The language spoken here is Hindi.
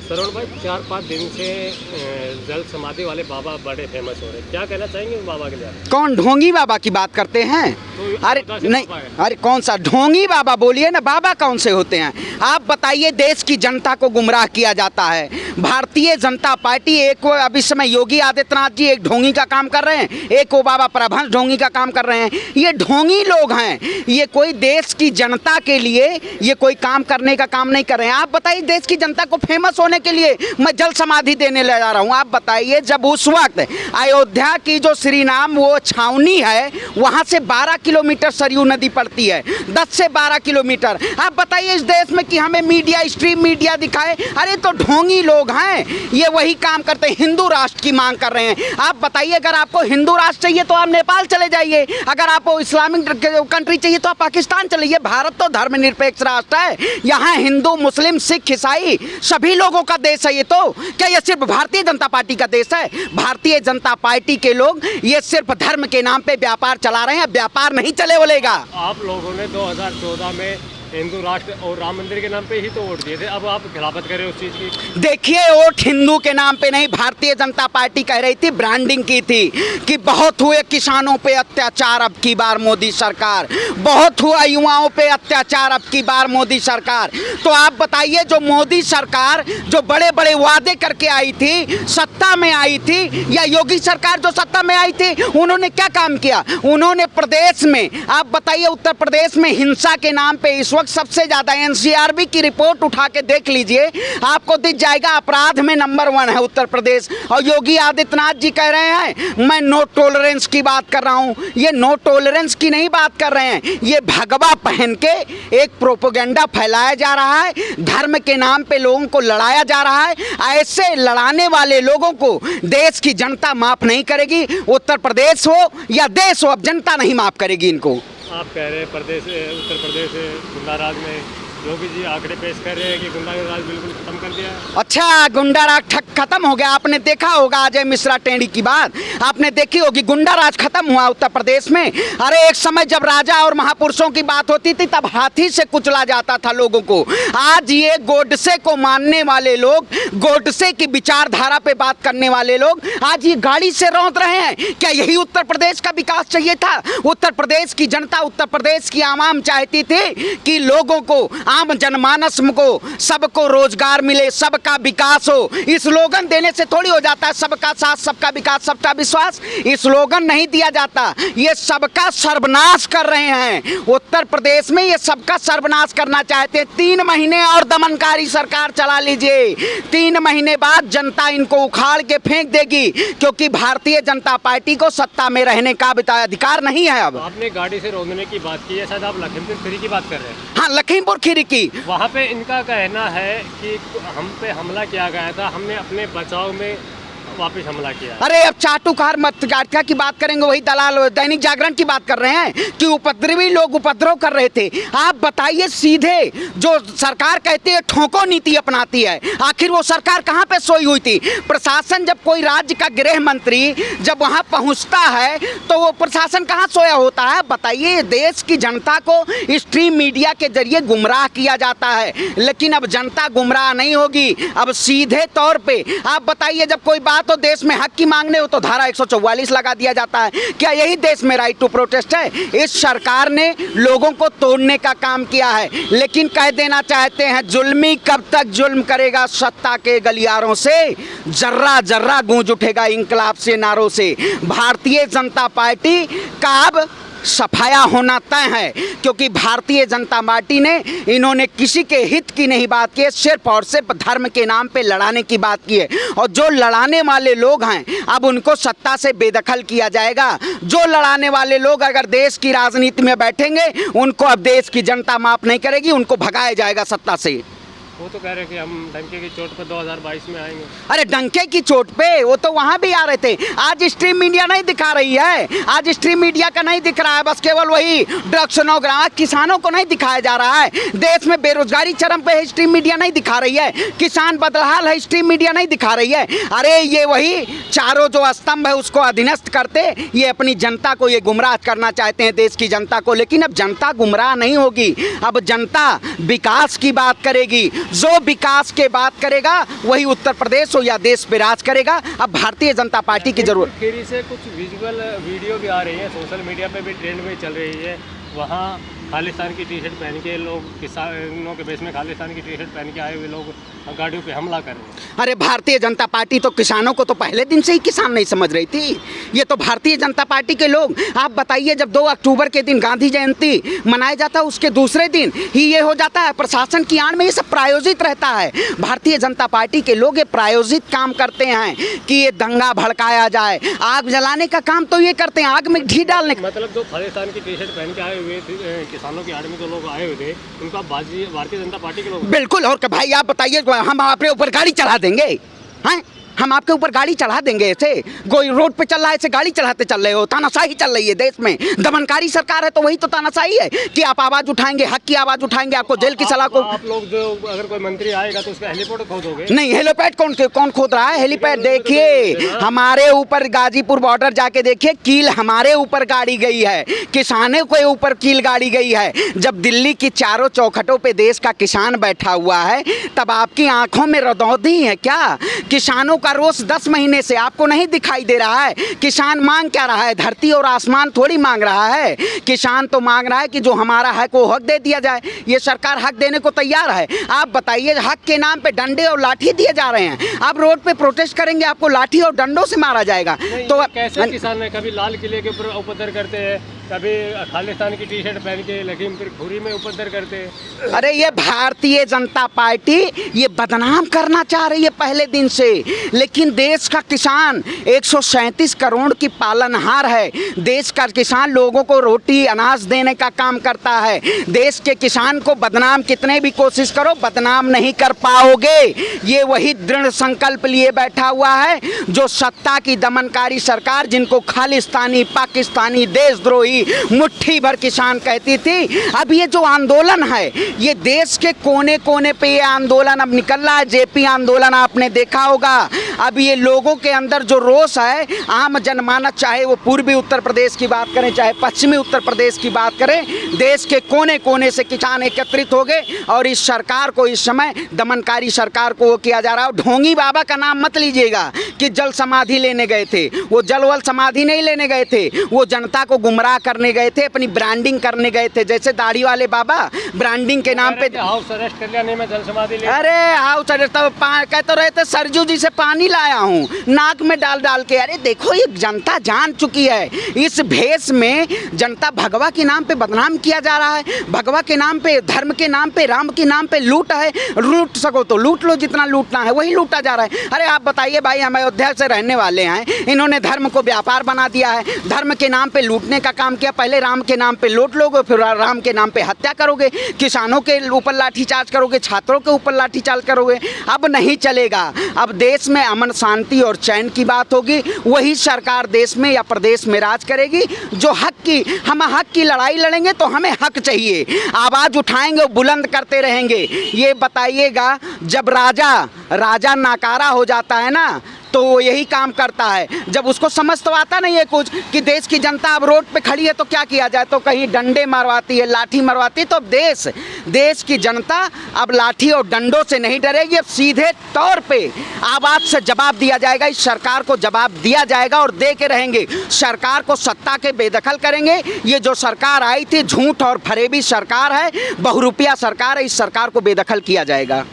सरोन भाई 4-5 दिन से जल समाधि वाले बाबा बड़े फेमस हो रहे हैं, क्या कहना चाहेंगे उस बाबा के लिए? कौन ढोंगी बाबा की बात करते हैं? तो अरे नहीं, अरे कौन सा ढोंगी बाबा बोलिए ना, बाबा कौन से होते हैं? आप बताइए, देश की जनता को गुमराह किया जाता है। भारतीय जनता पार्टी एक अब इस समय योगी आदित्यनाथ जी एक ढोंगी का काम कर रहे हैं, एक वो बाबा प्रभंस ढोंगी का काम कर रहे हैं। ये ढोंगी लोग हैं, ये कोई देश की जनता के लिए ये कोई काम करने का काम नहीं कर रहे हैं। आप बताइए, देश की जनता को फेमस होने के लिए मैं जल समाधि देने ले जा रहा हूँ। आप बताइए, जब उस वक्त अयोध्या की जो श्री राम वो छावनी है, वहाँ से 12 किलोमीटर सरयू नदी पड़ती है, 10 से 12 किलोमीटर। आप बताइए इस देश में कि हमें मीडिया, स्ट्रीम मीडिया दिखाए? अरे तो ढोंगी लोग हैं, ये वही काम करते हैं, हिंदू राष्ट्र की मांग कर रहे हैं। आप बताइए, अगर आपको हिंदू राष्ट्र चाहिए तो आप नेपाल चले जाइए, अगर आपको इस्लामिक कंट्री चाहिए तो आप पाकिस्तान चले जाइए। भारत तो धर्मनिरपेक्ष राष्ट्र है, यहाँ हिंदू, मुस्लिम, सिख, ईसाई सभी लोगों का देश है। ये तो क्या ये सिर्फ भारतीय जनता पार्टी का देश है? भारतीय जनता पार्टी के लोग ये सिर्फ धर्म के नाम पे व्यापार चला रहे हैं, व्यापार नहीं चले बोलेगा। आप लोगों ने 2014 में हिंदू राष्ट्र और राम मंदिर के नाम पे ही तो वोट दिए थे, अब आप खिलाफत कर रहे हो उस चीज़ की। देखिए, वोट हिंदू के नाम पे नहीं, भारतीय जनता पार्टी कह रही थी, ब्रांडिंग की थी कि बहुत हुए किसानों पे अत्याचार, अब की बार मोदी सरकार, बहुत हुआ युवाओं पे अत्याचार, अब की बार मोदी सरकार। तो आप बताइए, जो मोदी सरकार जो बड़े बड़े वादे करके आई थी, सत्ता में आई थी, या योगी सरकार जो सत्ता में आई थी, उन्होंने क्या काम किया? उन्होंने प्रदेश में, आप बताइए, उत्तर प्रदेश में हिंसा के नाम पे इस वक्त सबसे ज्यादा, एनसीआरबी की रिपोर्ट उठा के देख लीजिए, आपको दिख जाएगा, अपराध में नंबर 1 है उत्तर प्रदेश। और योगी आदित्यनाथ जी कह रहे हैं मैं नो टॉलरेंस की बात कर रहा हूं। ये नो टॉलरेंस की नहीं बात कर रहे हैं, ये भगवा पहन के एक प्रोपेगेंडा फैलाया जा रहा है, धर्म के नाम पे लोगों को लड़ाया जा रहा है। ऐसे लड़ाने वाले लोगों को देश की जनता माफ नहीं करेगी, उत्तर प्रदेश हो या देश हो, अब जनता नहीं माफ करेगी इनको। आप कह रहे हैं उत्तर प्रदेश गुंडा राज में योगी जी आंकड़े पेश कर रहे हैं कि गुंडा राज बिल्कुल खत्म कर दिया है। अच्छा, गुंडा राज खत्म हो गया? आपने देखा होगा अजय मिश्रा टेढ़ी की बात, आपने देखी होगी, गुंडा राज खत्म हुआ उत्तर प्रदेश में। अरे एक समय जब राजा और महापुरुषों की बात होती थी तब हाथी से कुचला जाता था लोगों को। आज ये गोडसे को मानने वाले लोग, गोडसे की विचारधारा पे बात करने वाले लोग आज ये गाड़ी से रौंद रहे हैं। क्या यही उत्तर प्रदेश का विकास चाहिए था? उत्तर प्रदेश की जनता, उत्तर प्रदेश की आवाम चाहती थी कि लोगों को, आम जनमानस को, सबको रोजगार मिले, सबका विकास हो। इस स्लोगन देने से थोड़ी हो जाता है सबका साथ, सबका विकास, सबका विश्वास। इस स्लोगन नहीं दिया जाता, ये सबका सर्वनाश कर रहे हैं। उत्तर प्रदेश में ये सबका सर्वनाश करना चाहते हैं। 3 महीने और दमनकारी सरकार चला लीजिए, 3 महीने बाद जनता इनको उखाड़ के फेंक देगी, क्योंकि भारतीय जनता पार्टी को सत्ता में रहने का अधिकार नहीं है। अब आपने गाड़ी से रोकने की बात की है, शायद आप लखीमपुर खीरी की बात कर रहे हैं। हाँ, लखीमपुर खीरी की। वहाँ पे इनका कहना है कि हम पे हमला किया गया था, हमने अपने बचाव में वापस हमला किया। अरे अब चाटुकार मतदाता की बात करेंगे, वही दलाल दैनिक जागरण की बात कर रहे हैं कि उपद्रवी लोग उपद्रव कर रहे थे। आप बताइए, सीधे जो सरकार कहती है ठोको नीति अपनाती है, आखिर वो सरकार कहाँ पे सोई हुई थी? प्रशासन, जब कोई राज्य का गृह मंत्री जब वहाँ पहुँचता है तो वो प्रशासन कहाँ सोया होता है? बताइए, देश की जनता को स्ट्रीम मीडिया के जरिए गुमराह किया जाता है, लेकिन अब जनता गुमराह नहीं होगी। अब सीधे तौर पे आप बताइए, जब कोई बात तो देश में हक की मांगने हो तो धारा 144 लगा दिया जाता है। क्या यही देश में राइट टू प्रोटेस्ट है? इस सरकार ने लोगों को तोड़ने का काम किया है, लेकिन कह देना चाहते हैं, जुल्मी कब तक जुल्म करेगा सत्ता के गलियारों से? जर्रा जर्रा गूंज उठेगा इंकलाब से नारों से। भारतीय जनता पार्टी का अब सफाया होना तय है, क्योंकि भारतीय जनता पार्टी ने, इन्होंने किसी के हित की नहीं बात की है, सिर्फ और सिर्फ धर्म के नाम पे लड़ाने की बात की है। और जो लड़ाने वाले लोग हैं अब उनको सत्ता से बेदखल किया जाएगा। जो लड़ाने वाले लोग अगर देश की राजनीति में बैठेंगे, उनको अब देश की जनता माफ नहीं करेगी, उनको भगाया जाएगा सत्ता से। वो तो कह रहे हैं कि हम डंके की चोट पर 2022 में आएंगे। अरे डंके की चोट पे वो तो वहाँ भी आ रहे थे। आज स्ट्रीम मीडिया नहीं दिखा रही है, आज स्ट्रीम मीडिया का नहीं दिख रहा है, बस केवल वही ड्रग्स नौग्राम, किसानों को नहीं दिखाया जा रहा है। देश में बेरोजगारी चरम पे है, स्ट्रीम मीडिया नहीं दिखा रही है। किसान बदहाल है, स्ट्रीम मीडिया नहीं दिखा रही है। अरे ये वही चारों जो स्तंभ है उसको अधीनस्थ करते ये अपनी जनता को ये गुमराह करना चाहते हैं, देश की जनता को। लेकिन अब जनता गुमराह नहीं होगी, अब जनता विकास की बात करेगी, जो विकास के बात करेगा वही उत्तर प्रदेश हो या देश पे राज करेगा। अब भारतीय जनता पार्टी की जरूरत। खीरी से कुछ विजुअल वीडियो भी आ रही है, सोशल मीडिया पे भी ट्रेंड में चल रही है। वहाँ खालिस्तान की टी शर्ट पहन के लोग, किसानों के बेस में खालिस्तान की टी शर्ट पहन के आए हुए लोग गाड़ियों पे हमला कर रहे हैं। अरे भारतीय जनता पार्टी तो किसानों को तो पहले दिन से ही किसान नहीं समझ रही थी। ये तो भारतीय जनता पार्टी के लोग, आप बताइए, जब 2 अक्टूबर के दिन गांधी जयंती मनाया जाता है उसके दूसरे दिन ही ये हो जाता है। प्रशासन की आड़ में ये सब प्रायोजित रहता है। भारतीय जनता पार्टी के लोग ये प्रायोजित काम करते हैं कि ये दंगा भड़काया जाए, आग जलाने का काम तो ये करते हैं, आग में घी डालने का। मतलब जो खालिस्तान की टी शर्ट पहन के आए हुए थे, किसानों की आड़ में जो लोग आए हुए थे, उनका भारतीय जनता पार्टी के लोग। बिल्कुल। और भाई आप बताइए, हम आपके ऊपर गाड़ी चढ़ा देंगे? हैं, हम आपके ऊपर गाड़ी चढ़ा देंगे? ऐसे कोई रोड पे चल रहा है ऐसे गाड़ी चढ़ाते चल रहे हो? तानाशाही चल रही है देश में, दमनकारी सरकार है, तो वही तो तानाशाही है कि आप आवाज उठाएंगे, हक की आवाज उठाएंगे, आपको जेल की सलाह को। आप लोग जो अगर कोई मंत्री आएगा तो उसका हेलीपैड खोदोगे? नहीं, हेलीपैड कौन खोद रहा है? हेलीपैड देखिए हमारे ऊपर, गाजीपुर बॉर्डर जाके देखिए, कील हमारे ऊपर गाड़ी गई है, किसानों के ऊपर कील गाड़ी गई है। जब दिल्ली की चारों चौखटों पे देश का किसान बैठा हुआ है, तब आपकी आंखों में रदौंधी है क्या? किसानों का रोष 10 महीने से आपको नहीं दिखाई दे रहा है? किसान मांग क्या रहा है? धरती और आसमान थोड़ी मांग रहा है। किसान तो मांग रहा है कि जो हमारा हक वो हक दे दिया जाए। ये सरकार हक देने को तैयार है। आप बताइए, हक के नाम पे डंडे और लाठी दिए जा रहे हैं। आप रोड पे प्रोटेस्ट करेंगे, आपको लाठी और डंडों से मारा जाएगा। तो कैसे किसान है, कभी लाल किले के ऊपर उपद्रव करते हैं, कभी खालिस्तान की टी शर्ट पहन के लखीमपुर खीरी में उपद्रव करते हैं। अरे ये भारतीय जनता पार्टी ये बदनाम करना चाह रही है पहले दिन से, लेकिन देश का किसान 137 करोड़ की पालनहार है। देश का किसान लोगों को रोटी अनाज देने का काम करता है। देश के किसान को बदनाम कितने भी कोशिश करो, बदनाम नहीं कर पाओगे। ये वही दृढ़ संकल्प लिए बैठा हुआ है जो सत्ता की दमनकारी सरकार, जिनको खालिस्तानी, पाकिस्तानी, देशद्रोही, मुट्ठी भर किसान कहती थी। अब ये जो आंदोलन है, ये देश के कोने कोने पे ये आंदोलन अब निकल रहा है। जेपी आंदोलन आपने देखा होगा। अब ये लोगों के अंदर जो रोष है, आम जनमानस, चाहे वो पूर्वी उत्तर प्रदेश की बात करें चाहे पश्चिमी उत्तर प्रदेश की बात करें, देश के कोने कोने से किसान एकत्रित हो गए और इस सरकार को, इस समय दमनकारी सरकार को वो किया जा रहा है। ढोंगी बाबा का नाम मत लीजिएगा कि जल समाधि लेने गए थे। वो जलवल समाधि नहीं लेने गए थे, वो जनता को गुमराह करने गए थे, अपनी ब्रांडिंग करने गए थे। जैसे दाढ़ी वाले बाबा ब्रांडिंग के नाम पे हाउस अरेस्ट कर लिया, नहीं मैं जल समाधि ले। अरे हाउस अरेस्ट, तब कहते रहे थे सरजू जी से पानी लाया हूँ नाक में डाल डाल के। अरे देखो, ये जनता जान चुकी है, इस भेष में जनता भगवा के नाम पे बदनाम किया जा रहा है। भगवा के नाम पे, धर्म के नाम पे, राम के नाम पे लूट है। लूट सको तो लूट लो, जितना लूटना है वही लूटा जा रहा है। अरे आप बताइए भाई, हम अयोध्या से रहने वाले हैं, इन्होंने धर्म को व्यापार बना दिया है। धर्म के नाम पे लूटने का काम किया। पहले राम के नाम पे लूट लोगे, फिर राम के नाम पे हत्या करोगे, किसानों के ऊपर लाठीचार्ज करोगे, छात्रों के ऊपर लाठीचार्ज करोगे। अब नहीं चलेगा। अब देश में अमन, शांति और चैन की बात होगी। वही सरकार देश में या प्रदेश में राज करेगी जो हक की, हम हक की लड़ाई लड़ेंगे तो हमें हक चाहिए, आवाज़ उठाएंगे, बुलंद करते रहेंगे। ये बताइएगा, जब राजा नाकारा हो जाता है ना, तो वो यही काम करता है। जब उसको समझ तो आता नहीं है कुछ कि देश की जनता अब रोड पे खड़ी है तो क्या किया जाए, तो कहीं डंडे मरवाती है, लाठी मरवाती है। तो देश की जनता अब लाठी और डंडों से नहीं डरेगी। अब सीधे तौर पे आवाज़ से जवाब दिया जाएगा। इस सरकार को जवाब दिया जाएगा और दे के रहेंगे। सरकार को सत्ता के बेदखल करेंगे। ये जो सरकार आई थी, झूठ और फरेबी सरकार है, बहुरूपिया सरकार है, इस सरकार को बेदखल किया जाएगा।